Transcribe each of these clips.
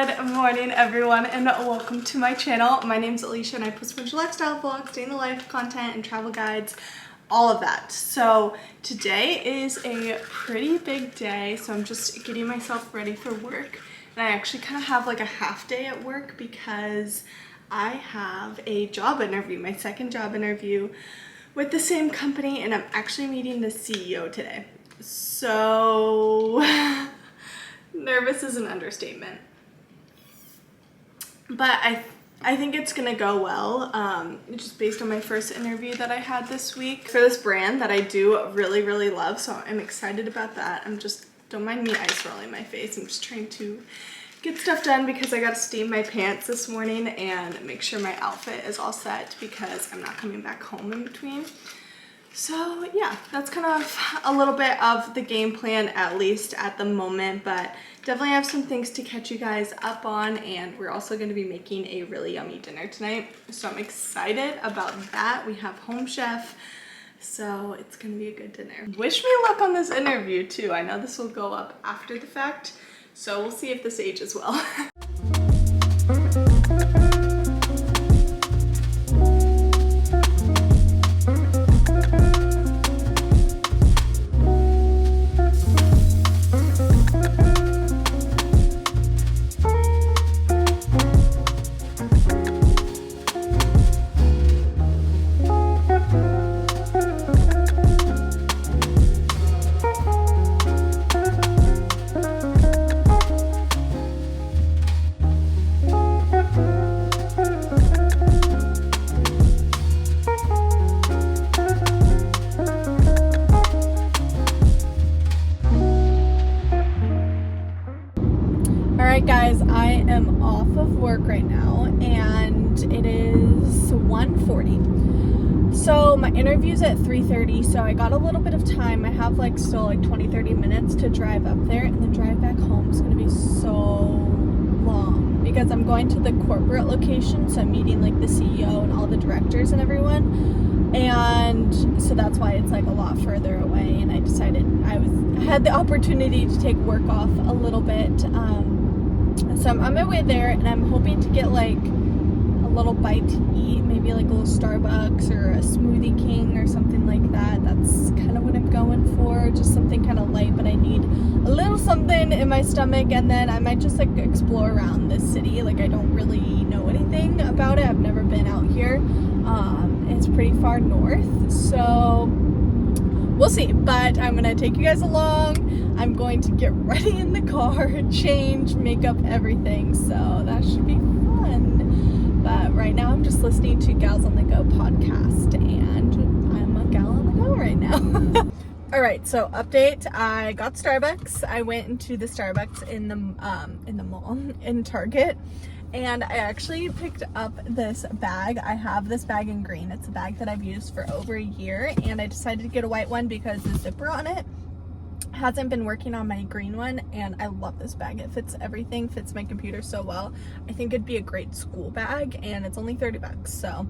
Good morning, everyone, and welcome to my channel. My name's Alicia, and I post a bunch of lifestyle vlogs, day in the life content, and travel guides, all of that. So today is a pretty big day, so I'm just getting myself ready for work. And I actually kind of have like a half day at work because I have a job interview, my second job interview with the same company, and I'm actually meeting the CEO today. So nervous is an understatement, but I think it's gonna go well, just based on my first interview that I had this week for this brand that I do really love. So I'm excited about that. Don't mind me ice rolling my face. I'm just trying to get stuff done because I got to steam my pants this morning and make sure my outfit is all set because I'm not coming back home in between. So yeah, that's kind of a little bit of the game plan, at least at the moment, but definitely have some things to catch you guys up on, and we're also going to be making a really yummy dinner tonight, so I'm excited about that. We have home chef, so it's going to be a good dinner. Wish me luck on this interview too. I know this will go up after the fact, so we'll see if this ages well. Alright guys, I am off of work right now and it is 1:40. So my interview's at 3:30, so I got a little bit of time. I have still 20-30 minutes to drive up there, and the drive back home is going to be so long because I'm going to the corporate location, so I'm meeting the CEO and all the directors and everyone, and so that's why it's a lot further away. And I decided I had the opportunity to take work off a little bit. So I'm on my way there, and I'm hoping to get a little bite to eat, maybe a little Starbucks or a Smoothie King or something like that. That's kind of what I'm going for, just something kind of light, but I need a little something in my stomach. And then I might just explore around this city. I don't really know anything about it. I've never been out here. It's pretty far north, so we'll see, but I'm gonna take you guys along. I'm going to get ready in the car, change, make up everything, so that should be fun. But right now I'm just listening to Gals on the Go podcast, and I'm a gal on the go right now. Alright, so update, I got Starbucks. I went into the Starbucks in the mall, in Target, and I actually picked up this bag. I have this bag in green. It's a bag that I've used for over a year, and I decided to get a white one because the zipper on it hasn't been working on my green one, and I love this bag. It fits everything, fits my computer so well. I think it'd be a great school bag, and it's only 30 bucks. So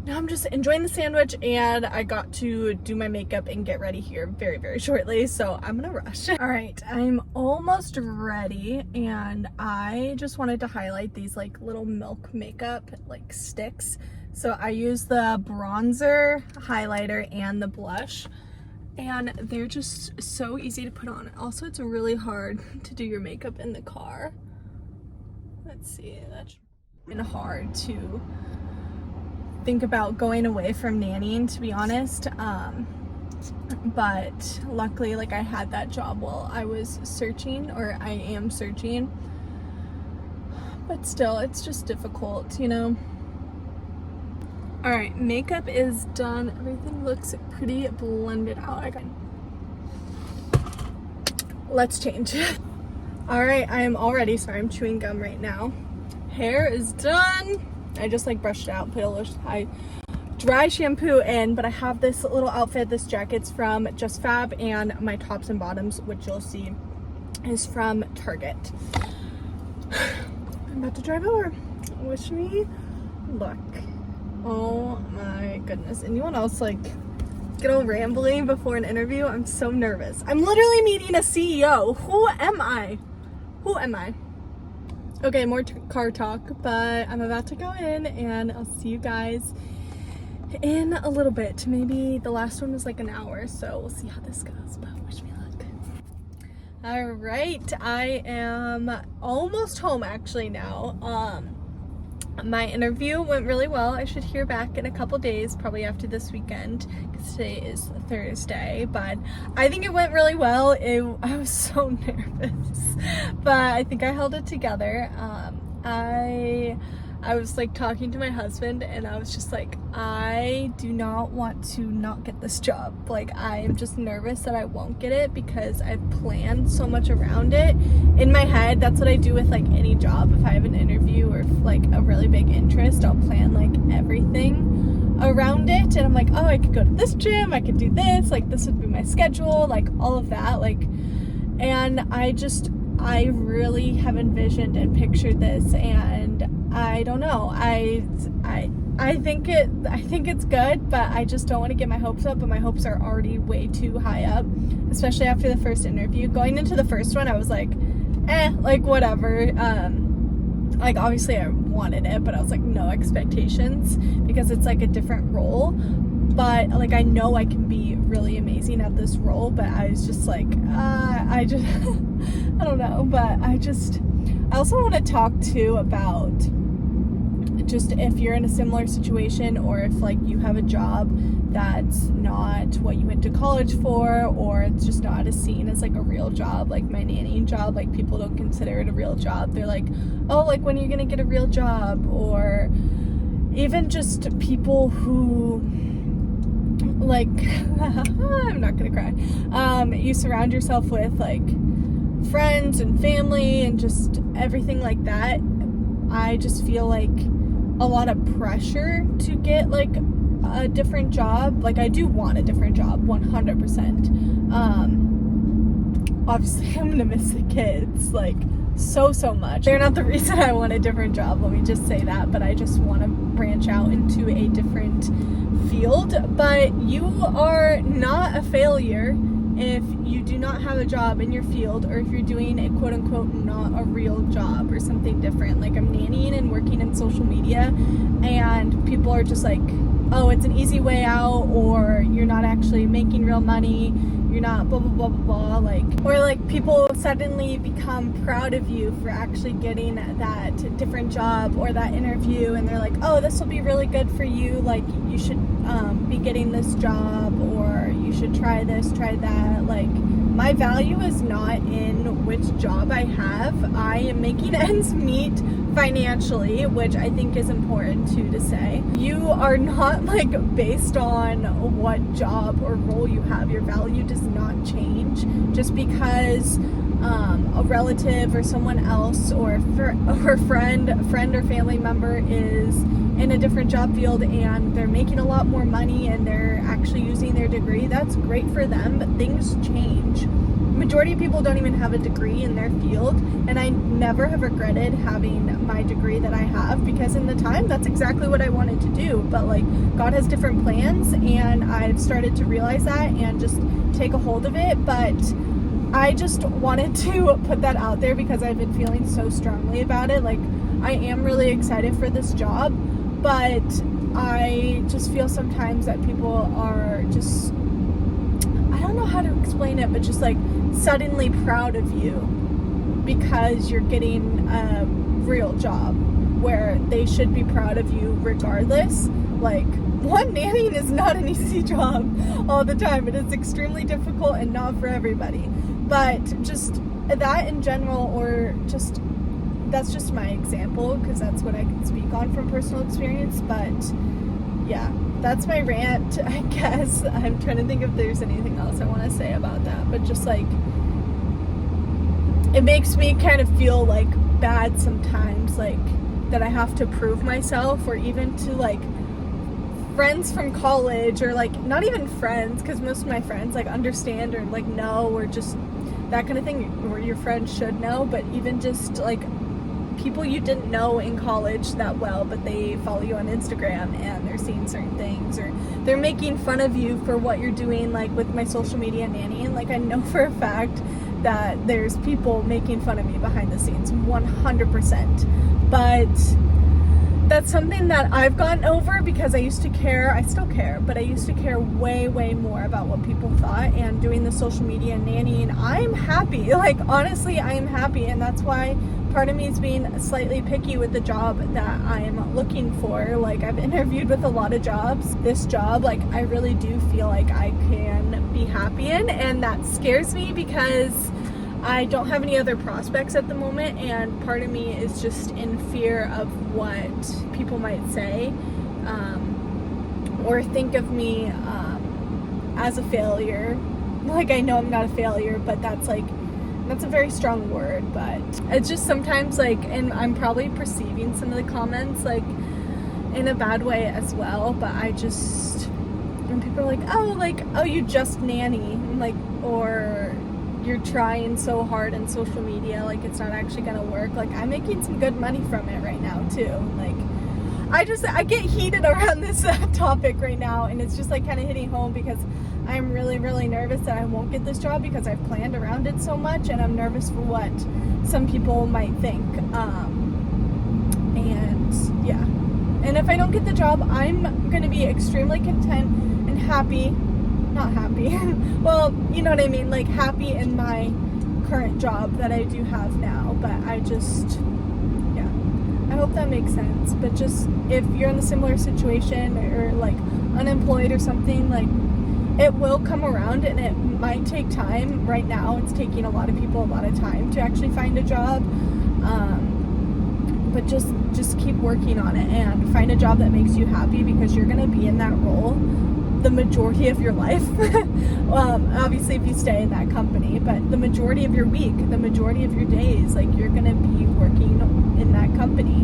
now I'm just enjoying the sandwich, and I got to do my makeup and get ready here very shortly, so I'm gonna rush. All right, I'm almost ready, and I just wanted to highlight these little milk makeup sticks. So I use the bronzer, highlighter, and the blush, and they're just so easy to put on. Also, it's really hard to do your makeup in the car. Let's see, that's been hard to think about going away from nannying, to be honest, but luckily I had that job while I was searching, or I am searching, but still it's just difficult, you know. All right, makeup is done. Everything looks pretty blended out. Let's change. All right, I am all ready. Sorry, I'm chewing gum right now. Hair is done. I just brushed it out, put a little dry shampoo in, but I have this little outfit. This jacket's from Just Fab, and my tops and bottoms, which you'll see, is from Target. I'm about to drive over. Wish me luck. Oh my goodness. Anyone else get all rambling before an interview? I'm so nervous. I'm literally meeting a CEO. Who am I? Who am I? Okay, more car talk, but I'm about to go in and I'll see you guys in a little bit. Maybe the last one was like an hour, so we'll see how this goes, but wish me luck. All right, I am almost home actually now. My interview went really well. I should hear back in a couple days, probably after this weekend, because today is Thursday, but I think it went really well. I was so nervous, but I think I held it together. I was like talking to my husband and I was just like, I do not want to not get this job. Like, I am just nervous that I won't get it because I've planned so much around it. In my head, that's what I do with like any job. If I have an interview or if, like a really big interest, I'll plan like everything around it. And I'm like, oh, I could go to this gym, I could do this, like this would be my schedule, like all of that. Like, and I really have envisioned and pictured this, and I don't know. I think it's good, but I just don't want to get my hopes up, but my hopes are already way too high up, especially after the first interview. Going into the first one, I was like, like whatever. Like obviously I wanted it, but I was like no expectations because it's like a different role. But like I know I can be really amazing at this role, but I was just like, I just I don't know, but I also want to talk too about just if you're in a similar situation, or if like you have a job that's not what you went to college for, or it's just not as seen as like a real job. Like my nannying job, like people don't consider it a real job. They're like, oh, like when are you gonna get a real job? Or even just people who like I'm not gonna cry. You surround yourself with like friends and family and just everything like that. I just feel like a lot of pressure to get like a different job. Like I do want a different job 100%. Obviously I'm gonna miss the kids like so much. They're not the reason I want a different job, let me just say that, but I just want to branch out into a different field. But you are not a failure if you do not have a job in your field, or if you're doing a quote-unquote not a real job or something different. Like I'm nannying and working in social media, and people are just like, oh, it's an easy way out, or you're not actually making real money, you're not blah blah blah blah blah, like, or like people suddenly become proud of you for actually getting that different job or that interview, and they're like, oh, this will be really good for you, like you should be getting this job, or you should try this, try that. Like my value is not in which job I have. I am making ends meet financially, which I think is important too to say. You are not like based on what job or role you have. Your value does not change just because a relative or someone else or friend or family member is in a different job field and they're making a lot more money and they're actually using their degree. That's great for them, but things change. Majority of people don't even have a degree in their field, and I never have regretted having my degree that I have, because in the time that's exactly what I wanted to do. But like God has different plans, and I've started to realize that and just take a hold of it. But I just wanted to put that out there because I've been feeling so strongly about it. Like I am really excited for this job, but I just feel sometimes that people are just, I don't know how to explain it, but just like suddenly proud of you because you're getting a real job, where they should be proud of you regardless. Like, one, nannying is not an easy job all the time. It is extremely difficult and not for everybody. But just that in general, or just, that's just my example because that's what I can speak on from personal experience. But yeah, that's my rant, I guess. I'm trying to think if there's anything else I want to say about that, but just like, it makes me kind of feel like bad sometimes, like that I have to prove myself, or even to like friends from college, or like not even friends, because most of my friends like understand or like know, or just that kind of thing, or your friends should know, but even just like people you didn't know in college that well, but they follow you on Instagram and they're seeing certain things, or they're making fun of you for what you're doing, like with my social media nanny. And like I know for a fact that there's people making fun of me behind the scenes, 100%. But that's something that I've gotten over because I used to care. I still care, but I used to care way more about what people thought. And doing the social media and nannying, I'm happy. Like, honestly, I am happy. And that's why part of me is being slightly picky with the job that I'm looking for. Like, I've interviewed with a lot of jobs. This job, like, I really do feel like I can be happy in. And that scares me because I don't have any other prospects at the moment, and part of me is just in fear of what people might say or think of me as a failure. Like, I know I'm not a failure, but that's a very strong word, but it's just sometimes like, and I'm probably perceiving some of the comments like in a bad way as well, but I just, when people are like, oh, you just nanny, like, or you're trying so hard in social media, like it's not actually gonna work. Like, I'm making some good money from it right now too. Like, I get heated around this topic right now, and it's just like kind of hitting home because I'm really nervous that I won't get this job because I've planned around it so much, and I'm nervous for what some people might think. And yeah, and if I don't get the job, I'm gonna be extremely content and happy. Not happy. Well, you know what I mean, like happy in my current job that I do have now, but I just, yeah, I hope that makes sense. But just, if you're in a similar situation or like unemployed or something, like it will come around, and it might take time. Right now it's taking a lot of people a lot of time to actually find a job, but just keep working on it and find a job that makes you happy, because you're going to be in that role the majority of your life. Obviously if you stay in that company, but the majority of your week, the majority of your days, like you're gonna be working in that company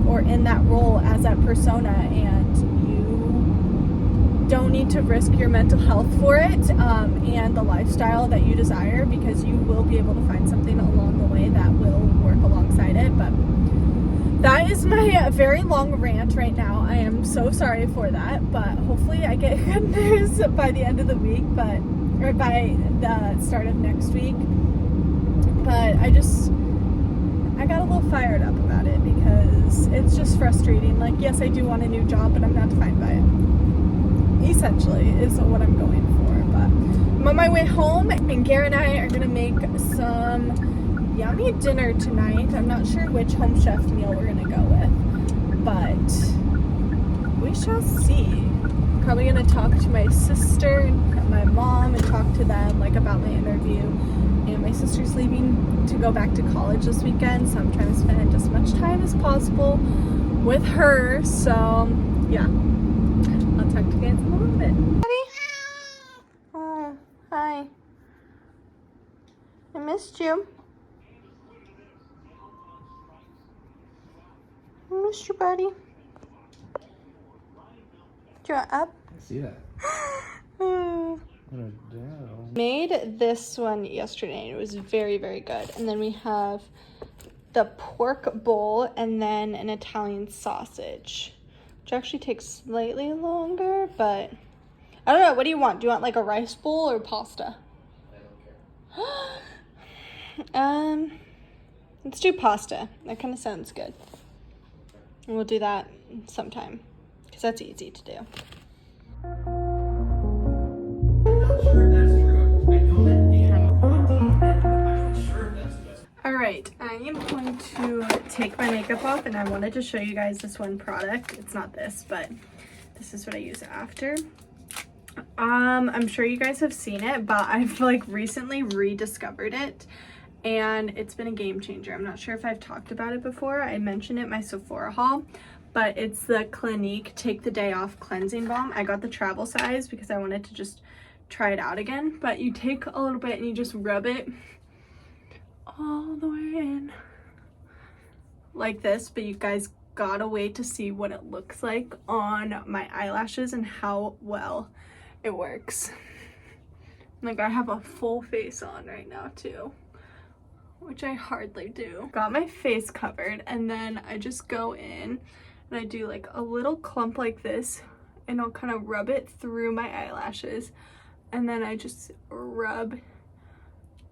or in that role as that persona, and you don't need to risk your mental health for it and the lifestyle that you desire, because you will be able to find something along the way that will work alongside it. But that is my very long rant right now. I am so sorry for that, but hopefully I get good news by the end of the week, or by the start of next week. But I got a little fired up about it because it's just frustrating. Like, yes, I do want a new job, but I'm not defined by it. Essentially is what I'm going for. But I'm on my way home, and Garrett and I are gonna make some yummy dinner tonight. I'm not sure which home chef meal we're gonna go with, but we shall see. Probably gonna talk to my sister and my mom and talk to them like about my interview. And my sister's leaving to go back to college this weekend, so I'm trying to spend as much time as possible with her. So yeah, I'll talk to you guys in a little bit. Buddy? Oh, hi. I missed you. I missed you, buddy. Do you want up? I see that. Made this one yesterday, and it was very good. And then we have the pork bowl and then an Italian sausage, which actually takes slightly longer, but I don't know. What do you want? Do you want like a rice bowl or pasta? I don't care. Let's do pasta. That kind of sounds good. And we'll do that sometime, because that's easy to do. Alright, I am going to take my makeup off, and I wanted to show you guys this one product. It's not this, but this is what I use after. I'm sure you guys have seen it, but I've like recently rediscovered it, and it's been a game changer. I'm not sure if I've talked about it before. I mentioned it in my Sephora haul, but it's the Clinique Take the Day Off Cleansing Balm. I got the travel size because I wanted to just try it out again. But you take a little bit and you just rub it all the way in like this, but you guys gotta wait to see what it looks like on my eyelashes and how well it works. Like, I have a full face on right now too, which I hardly do. Got my face covered, and then I just go in and I do like a little clump like this, and I'll kind of rub it through my eyelashes, and then I just rub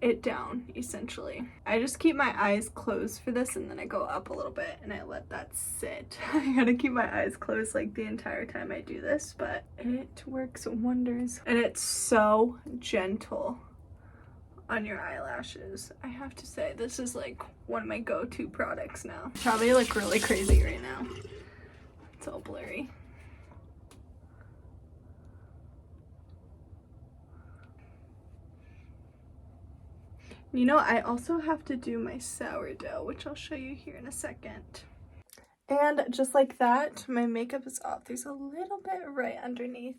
it down, essentially. I just keep my eyes closed for this, and then I go up a little bit and I let that sit. I gotta keep my eyes closed like the entire time I do this, but it works wonders. And it's so gentle on your eyelashes. I have to say, this is like one of my go-to products now. Probably look really crazy right now. It's all blurry. You know, I also have to do my sourdough, which I'll show you here in a second. And just like that, my makeup is off. There's a little bit right underneath,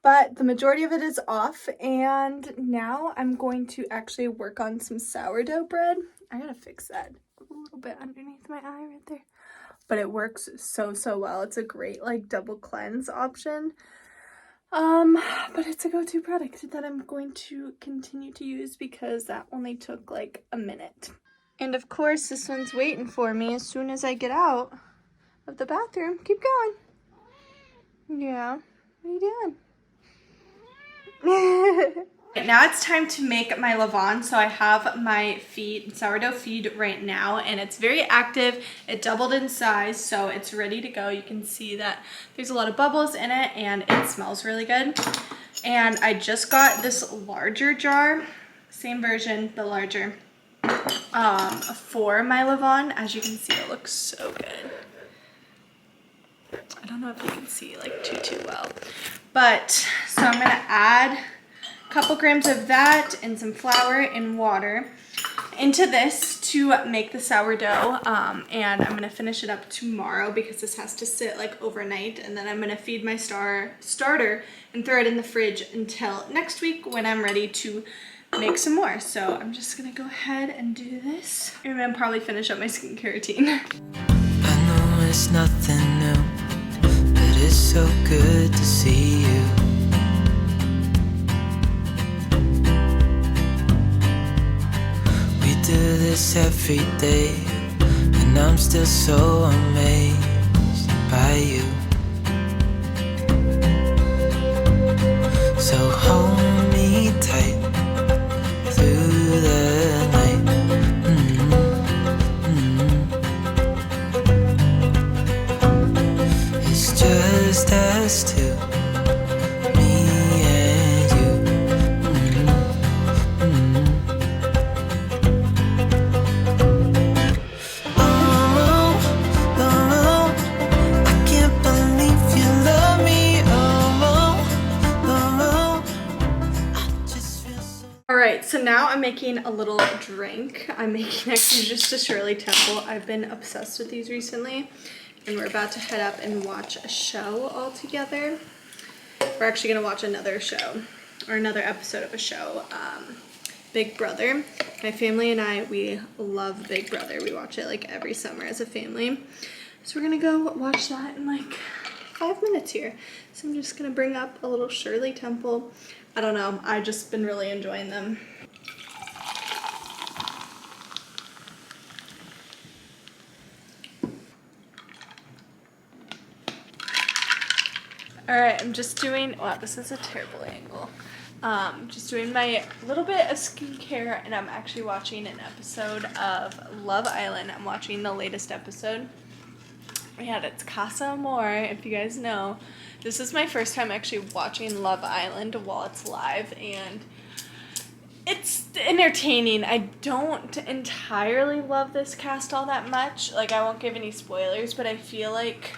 but the majority of it is off. And now I'm going to actually work on some sourdough bread. I gotta fix that a little bit underneath my eye right there. But it works so well. It's a great like double cleanse option. But it's a go-to product that I'm going to continue to use because that only took like a minute. And of course, this one's waiting for me as soon as I get out of the bathroom. Keep going. Yeah, what are you doing? Now it's time to make my lavon. So I have my sourdough feed right now, and it's very active. It doubled in size, so it's ready to go. You can see that there's a lot of bubbles in it, and it smells really good. And I just got this larger jar, same version, but larger, for my lavon. As you can see, it looks so good. I don't know if you can see like too well, but so I'm gonna add couple grams of that and some flour and water into this to make the sourdough, and I'm gonna finish it up tomorrow because this has to sit like overnight, and then I'm gonna feed my starter and throw it in the fridge until next week when I'm ready to make some more. So I'm just gonna go ahead and do this, and then probably finish up my skincare routine. I know it's nothing new, but it's so good to see you. Do this every day, and I'm still so amazed by you. So hold me tight through the night. It's just us two, me and you. So now I'm making a little drink. I'm making actually just a Shirley Temple. I've been obsessed with these recently, and we're about to head up and watch a show all together. We're actually gonna watch another show, or another episode of a show, Big Brother. My family and I, we love Big Brother. We watch it like every summer as a family. So we're gonna go watch that in like 5 minutes here. So I'm just gonna bring up a little Shirley Temple. I don't know, I've just been really enjoying them. Alright, I'm just doing, wow, this is a terrible angle. Just doing my little bit of skincare, and I'm actually watching an episode of Love Island. I'm watching the latest episode. Yeah, it's Casa Amor, if you guys know. This is my first time actually watching Love Island while it's live, and it's entertaining. I don't entirely love this cast all that much. Like, I won't give any spoilers, but I feel like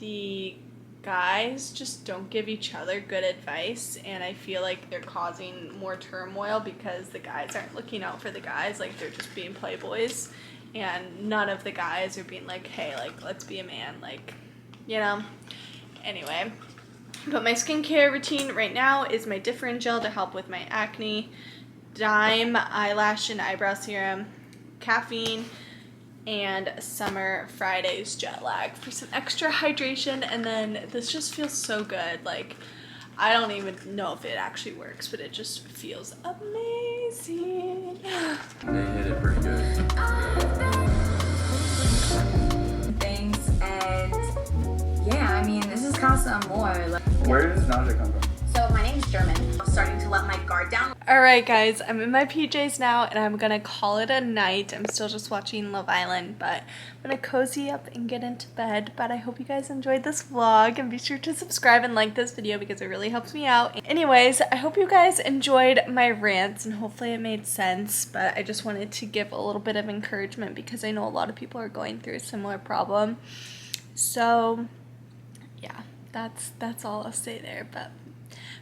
the guys just don't give each other good advice, and I feel like they're causing more turmoil because the guys aren't looking out for the guys. Like, they're just being playboys, and none of the guys are being like, hey, like, let's be a man, like, you know. Anyway, but my skincare routine right now is my Differin gel to help with my acne, Dime eyelash and eyebrow serum, caffeine, and Summer Fridays jet lag for some extra hydration. And then this just feels so good. Like, I don't even know if it actually works, but it just feels amazing. They hit it pretty good. Things, and yeah, I mean, this is Casa Amor. Like, Where does nausea come from? so my name name's German. I'm starting to let my guard down. Alright guys, I'm in my PJs now and I'm gonna call it a night. I'm still just watching Love Island, but I'm gonna cozy up and get into bed. But I hope you guys enjoyed this vlog and be sure to subscribe and like this video because it really helps me out. Anyways, I hope you guys enjoyed my rants and hopefully it made sense, but I just wanted to give a little bit of encouragement because I know a lot of people are going through a similar problem. So yeah, that's all I'll say there, but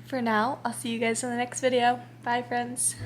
for now, I'll see you guys in the next video. Bye, friends.